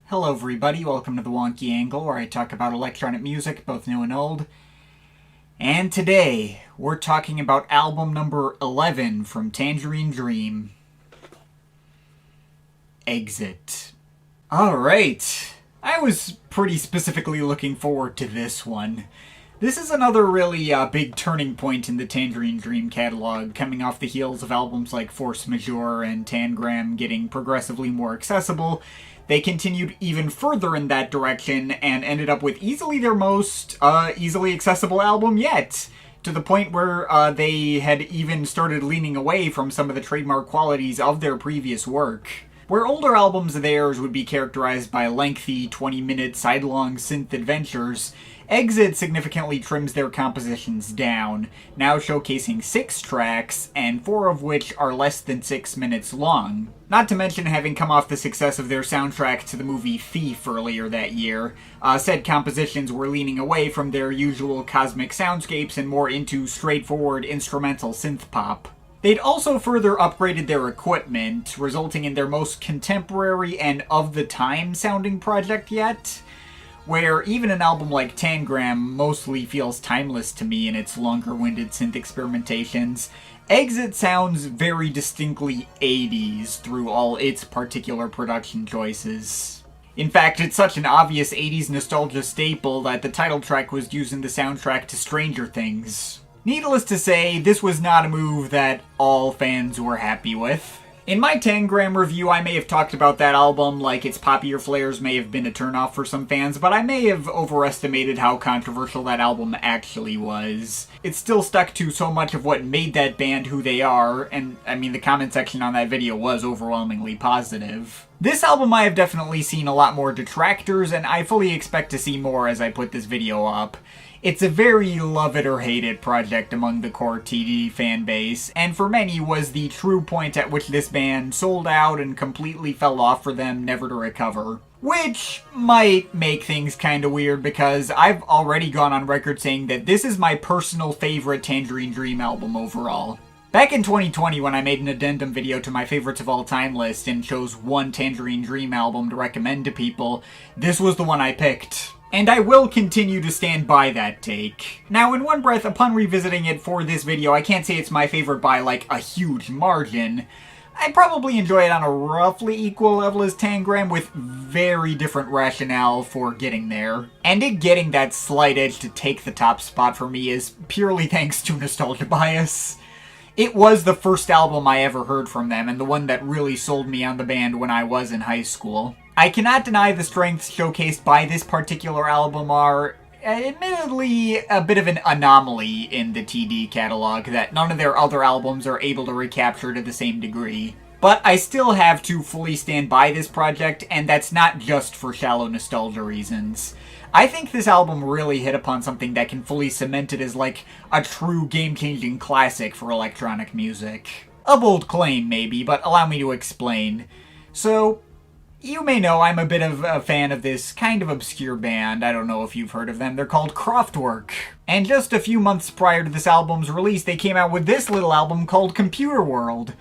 Hello everybody, welcome to the Wonky Angle, where I talk about electronic music, both new and old. And today, we're talking about album number 11 from Tangerine Dream. Exit. Alright, I was pretty specifically looking forward to this one. This is another really big turning point in the Tangerine Dream catalog, coming off the heels of albums like Force Majeure and Tangram getting progressively more accessible. They continued even further in that direction and ended up with easily their most easily accessible album yet, to the point where they had even started leaning away from some of the trademark qualities of their previous work. Where older albums of theirs would be characterized by lengthy, 20-minute, sidelong synth adventures, Exit significantly trims their compositions down, now showcasing 6 tracks, and 4 of which are less than 6 minutes long. Not to mention having come off the success of their soundtrack to the movie Thief earlier that year, said compositions were leaning away from their usual cosmic soundscapes and more into straightforward instrumental synth pop. They'd also further upgraded their equipment, resulting in their most contemporary and of-the-time sounding project yet, where even an album like Tangram mostly feels timeless to me in its longer-winded synth experimentations. Exit sounds very distinctly 80s through all its particular production choices. In fact, it's such an obvious 80s nostalgia staple that the title track was used in the soundtrack to Stranger Things. Needless to say, this was not a move that all fans were happy with. In my Tangram review, I may have talked about that album like its poppier flares may have been a turnoff for some fans, but I may have overestimated how controversial that album actually was. It still stuck to so much of what made that band who they are, and I mean the comment section on that video was overwhelmingly positive. This album I have definitely seen a lot more detractors, and I fully expect to see more as I put this video up. It's a very love-it-or-hate-it project among the core TD fan base, and for many was the true point at which this band sold out and completely fell off for them, never to recover. Which might make things kinda weird, because I've already gone on record saying that this is my personal favorite Tangerine Dream album overall. Back in 2020, when I made an addendum video to my favorites of all time list and chose one Tangerine Dream album to recommend to people, this was the one I picked. And I will continue to stand by that take. Now, in one breath, upon revisiting it for this video, I can't say it's my favorite by, like, a huge margin. I probably enjoy it on a roughly equal level as Tangram, with very different rationale for getting there. And it getting that slight edge to take the top spot for me is purely thanks to nostalgia bias. It was the first album I ever heard from them, and the one that really sold me on the band when I was in high school. I cannot deny the strengths showcased by this particular album are, admittedly, a bit of an anomaly in the TD catalog that none of their other albums are able to recapture to the same degree. But I still have to fully stand by this project, and that's not just for shallow nostalgia reasons. I think this album really hit upon something that can fully cement it as like a true game-changing classic for electronic music. A bold claim, maybe, but allow me to explain. So, you may know I'm a bit of a fan of this kind of obscure band. I don't know if you've heard of them. They're called Kraftwerk. And just a few months prior to this album's release, they came out with this little album called Computer World.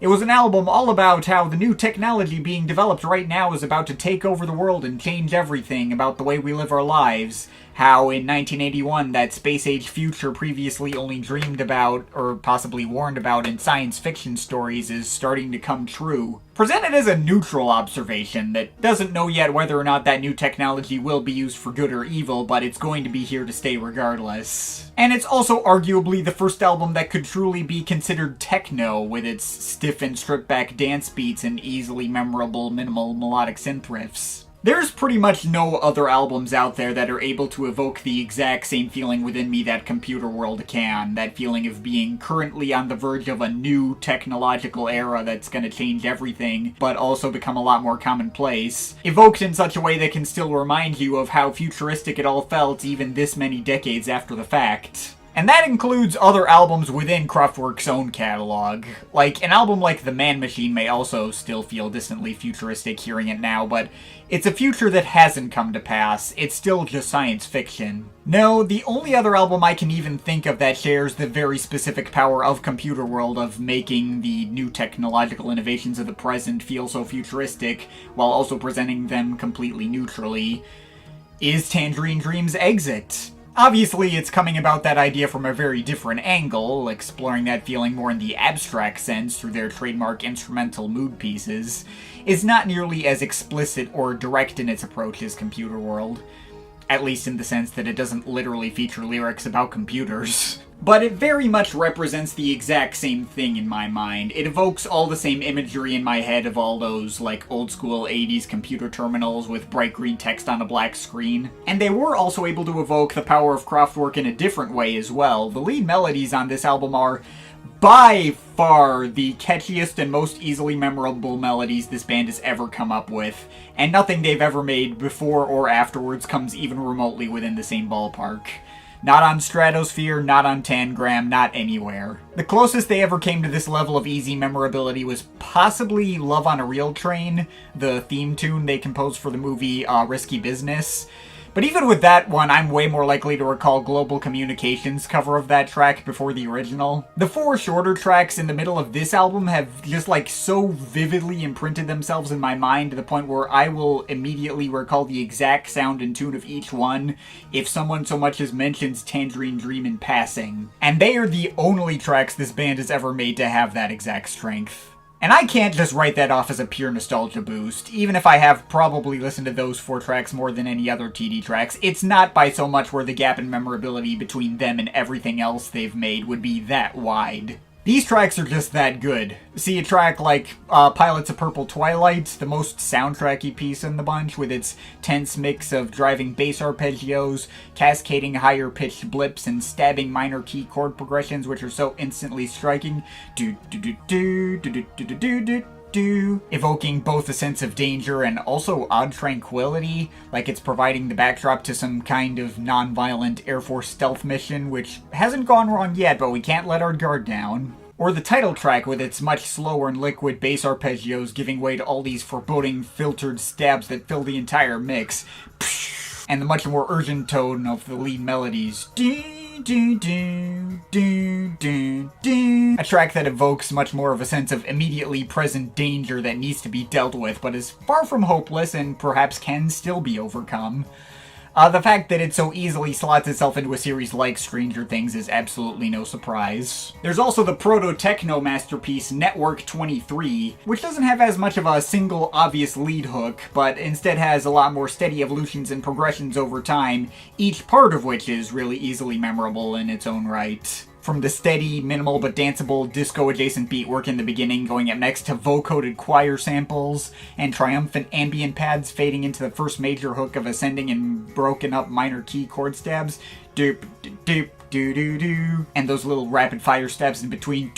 It was an album all about how the new technology being developed right now is about to take over the world and change everything about the way we live our lives. How in 1981 that space-age future previously only dreamed about, or possibly warned about in science fiction stories, is starting to come true. Presented as a neutral observation that doesn't know yet whether or not that new technology will be used for good or evil, but it's going to be here to stay regardless. And it's also arguably the first album that could truly be considered techno, with its stiff and stripped-back dance beats and easily memorable minimal melodic synth riffs. There's pretty much no other albums out there that are able to evoke the exact same feeling within me that Computer World can. That feeling of being currently on the verge of a new technological era that's gonna change everything, but also become a lot more commonplace. Evoked in such a way that can still remind you of how futuristic it all felt even this many decades after the fact. And that includes other albums within Kraftwerk's own catalog. Like, an album like The Man Machine may also still feel distantly futuristic hearing it now, but it's a future that hasn't come to pass. It's still just science fiction. No, the only other album I can even think of that shares the very specific power of Computer World of making the new technological innovations of the present feel so futuristic, while also presenting them completely neutrally, is Tangerine Dream's Exit. Obviously, it's coming about that idea from a very different angle, exploring that feeling more in the abstract sense through their trademark instrumental mood pieces. It's not nearly as explicit or direct in its approach as Computer World, at least in the sense that it doesn't literally feature lyrics about computers. But it very much represents the exact same thing in my mind. It evokes all the same imagery in my head of all those, like, old-school 80s computer terminals with bright green text on a black screen. And they were also able to evoke the power of Kraftwerk in a different way as well. The lead melodies on this album are by far the catchiest and most easily memorable melodies this band has ever come up with, and nothing they've ever made before or afterwards comes even remotely within the same ballpark. Not on Stratosphere, not on Tangram, not anywhere. The closest they ever came to this level of easy memorability was possibly Love on a Real Train, the theme tune they composed for the movie Risky Business. But even with that one, I'm way more likely to recall Global Communications' cover of that track before the original. The 4 shorter tracks in the middle of this album have just like so vividly imprinted themselves in my mind to the point where I will immediately recall the exact sound and tune of each one if someone so much as mentions Tangerine Dream in passing. And they are the only tracks this band has ever made to have that exact strength. And I can't just write that off as a pure nostalgia boost. Even if I have probably listened to those 4 tracks more than any other TD tracks, it's not by so much where the gap in memorability between them and everything else they've made would be that wide. These tracks are just that good. See a track like Pilots of Purple Twilight, the most soundtracky piece in the bunch, with its tense mix of driving bass arpeggios, cascading higher pitched blips, and stabbing minor key chord progressions which are so instantly striking. Do do do do do do do do do do, evoking both a sense of danger and also odd tranquility, like it's providing the backdrop to some kind of non-violent Air Force stealth mission, which hasn't gone wrong yet, but we can't let our guard down. Or the title track with its much slower and liquid bass arpeggios giving way to all these foreboding filtered stabs that fill the entire mix. And the much more urgent tone of the lead melodies. Do, do, do, do, do. A track that evokes much more of a sense of immediately present danger that needs to be dealt with, but is far from hopeless and perhaps can still be overcome. The fact that it so easily slots itself into a series like Stranger Things is absolutely no surprise. There's also the proto-techno masterpiece Network 23, which doesn't have as much of a single obvious lead hook, but instead has a lot more steady evolutions and progressions over time, each part of which is really easily memorable in its own right. From the steady, minimal but danceable disco-adjacent beat work in the beginning going up next to vocoded choir samples and triumphant ambient pads fading into the first major hook of ascending and broken up minor key chord stabs, doop doop doo doo doo, and those little rapid fire stabs in between,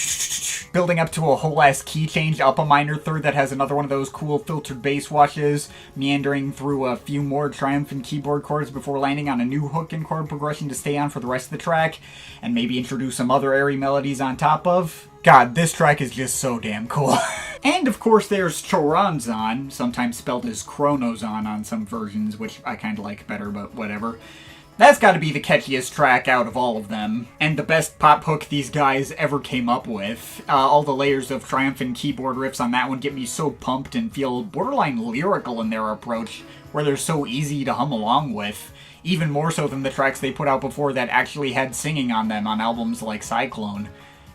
building up to a whole ass key change up a minor third that has another one of those cool filtered bass washes, meandering through a few more triumphant keyboard chords before landing on a new hook and chord progression to stay on for the rest of the track, and maybe introduce some other airy melodies on top of. God, this track is just so damn cool. And of course there's Choronzon, sometimes spelled as Chronozon on some versions, which I kinda like better, but whatever. That's gotta be the catchiest track out of all of them, and the best pop hook these guys ever came up with. All the layers of triumphant keyboard riffs on that one get me so pumped and feel borderline lyrical in their approach, where they're so easy to hum along with, even more so than the tracks they put out before that actually had singing on them on albums like Cyclone.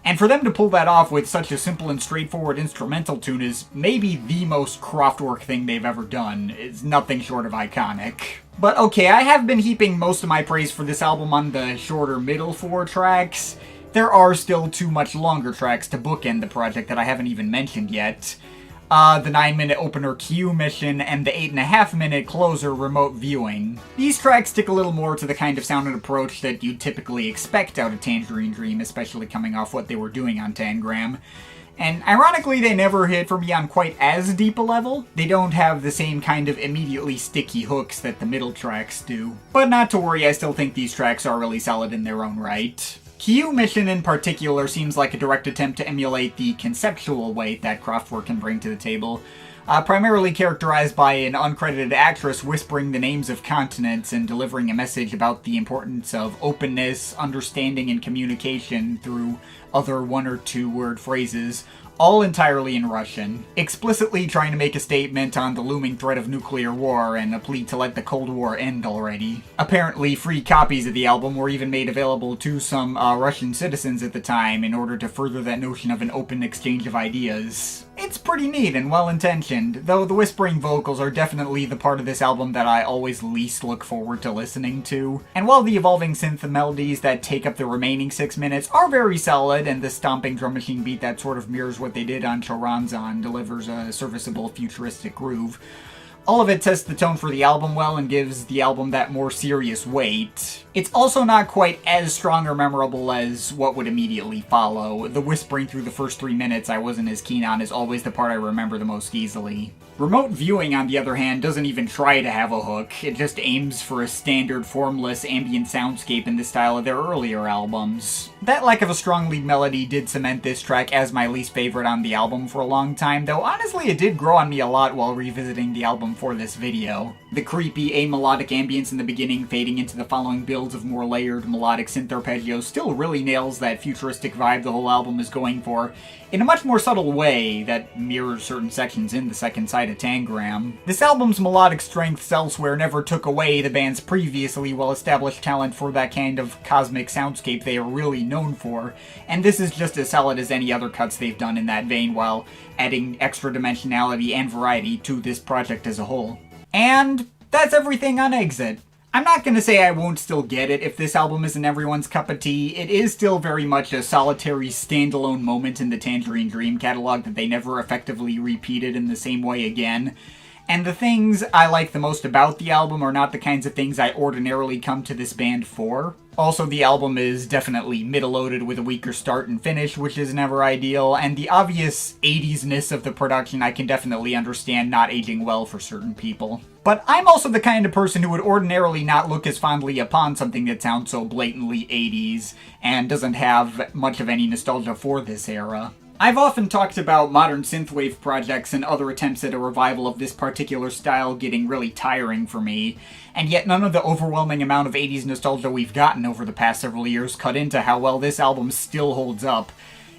And for them to pull that off with such a simple and straightforward instrumental tune is maybe the most Kraftwerk thing they've ever done. It's nothing short of iconic. But okay, I have been heaping most of my praise for this album on the shorter middle 4 tracks. There are still 2 much longer tracks to bookend the project that I haven't even mentioned yet. The 9-minute opener Q mission, and the 8.5-minute closer remote viewing. These tracks stick a little more to the kind of sound and approach that you'd typically expect out of Tangerine Dream, especially coming off what they were doing on Tangram. And ironically, they never hit for me on quite as deep a level. They don't have the same kind of immediately sticky hooks that the middle tracks do. But not to worry, I still think these tracks are really solid in their own right. Q Mission in particular seems like a direct attempt to emulate the conceptual weight that Kraftwerk can bring to the table, primarily characterized by an uncredited actress whispering the names of continents and delivering a message about the importance of openness, understanding, and communication through other one or two word phrases, all entirely in Russian, explicitly trying to make a statement on the looming threat of nuclear war and a plea to let the Cold War end already. Apparently, free copies of the album were even made available to some Russian citizens at the time in order to further that notion of an open exchange of ideas. It's pretty neat and well-intentioned, though the whispering vocals are definitely the part of this album that I always least look forward to listening to. And while the evolving synth melodies that take up the remaining 6 minutes are very solid, and the stomping drum machine beat that sort of mirrors what they did on Choronzon delivers a serviceable futuristic groove, all of it sets the tone for the album well and gives the album that more serious weight. It's also not quite as strong or memorable as what would immediately follow. The whispering through the first 3 minutes I wasn't as keen on is always the part I remember the most easily. Remote viewing, on the other hand, doesn't even try to have a hook. It just aims for a standard, formless, ambient soundscape in the style of their earlier albums. That lack of a strong lead melody did cement this track as my least favorite on the album for a long time, though honestly it did grow on me a lot while revisiting the album for this video. The creepy, amelodic ambience in the beginning fading into the following builds of more layered, melodic synth arpeggios still really nails that futuristic vibe the whole album is going for, in a much more subtle way that mirrors certain sections in the second side of Tangerine. This album's melodic strengths elsewhere never took away the band's previously well-established talent for that kind of cosmic soundscape they are really known for, and this is just as solid as any other cuts they've done in that vein while adding extra dimensionality and variety to this project as a whole. And that's everything on Exit. I'm not gonna say I won't still get it if this album isn't everyone's cup of tea. It is still very much a solitary, standalone moment in the Tangerine Dream catalog that they never effectively repeated in the same way again. And the things I like the most about the album are not the kinds of things I ordinarily come to this band for. Also, the album is definitely middle-loaded with a weaker start and finish, which is never ideal, and the obvious 80s-ness of the production I can definitely understand not aging well for certain people. But I'm also the kind of person who would ordinarily not look as fondly upon something that sounds so blatantly 80s, and doesn't have much of any nostalgia for this era. I've often talked about modern synthwave projects and other attempts at a revival of this particular style getting really tiring for me, and yet none of the overwhelming amount of 80s nostalgia we've gotten over the past several years cut into how well this album still holds up.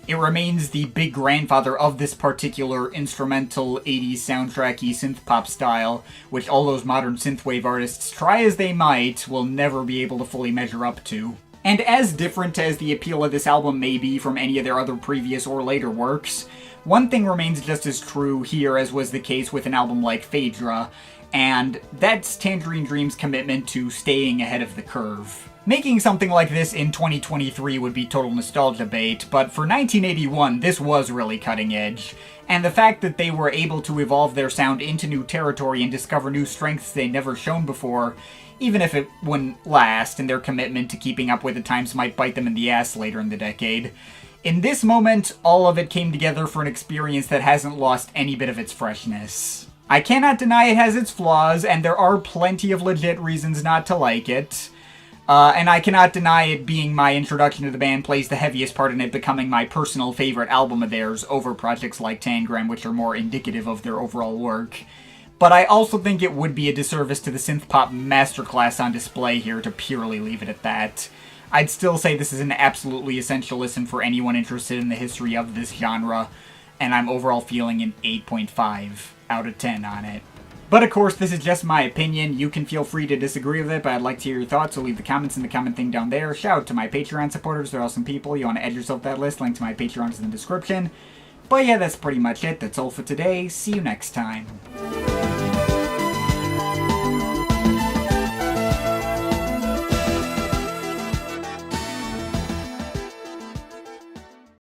It remains the big grandfather of this particular instrumental 80s soundtracky synth-pop style, which all those modern synthwave artists, try as they might, will never be able to fully measure up to. And as different as the appeal of this album may be from any of their other previous or later works, one thing remains just as true here as was the case with an album like Phaedra, and that's Tangerine Dream's commitment to staying ahead of the curve. Making something like this in 2023 would be total nostalgia bait, but for 1981 this was really cutting edge, and the fact that they were able to evolve their sound into new territory and discover new strengths they'd never shown before, even if it wouldn't last, and their commitment to keeping up with the times might bite them in the ass later in the decade. In this moment, all of it came together for an experience that hasn't lost any bit of its freshness. I cannot deny it has its flaws, and there are plenty of legit reasons not to like it. And I cannot deny it being my introduction to the band plays the heaviest part in it becoming my personal favorite album of theirs over projects like Tangerine, which are more indicative of their overall work. But I also think it would be a disservice to the synth-pop masterclass on display here to purely leave it at that. I'd still say this is an absolutely essential listen for anyone interested in the history of this genre, and I'm overall feeling an 8.5 out of 10 on it. But of course, this is just my opinion. You can feel free to disagree with it, but I'd like to hear your thoughts, so leave the comments in the comment thing down there. Shout out to my Patreon supporters, they're awesome people. You want to add yourself to that list, link to my Patreon is in the description. But yeah, that's pretty much it. That's all for today. See you next time.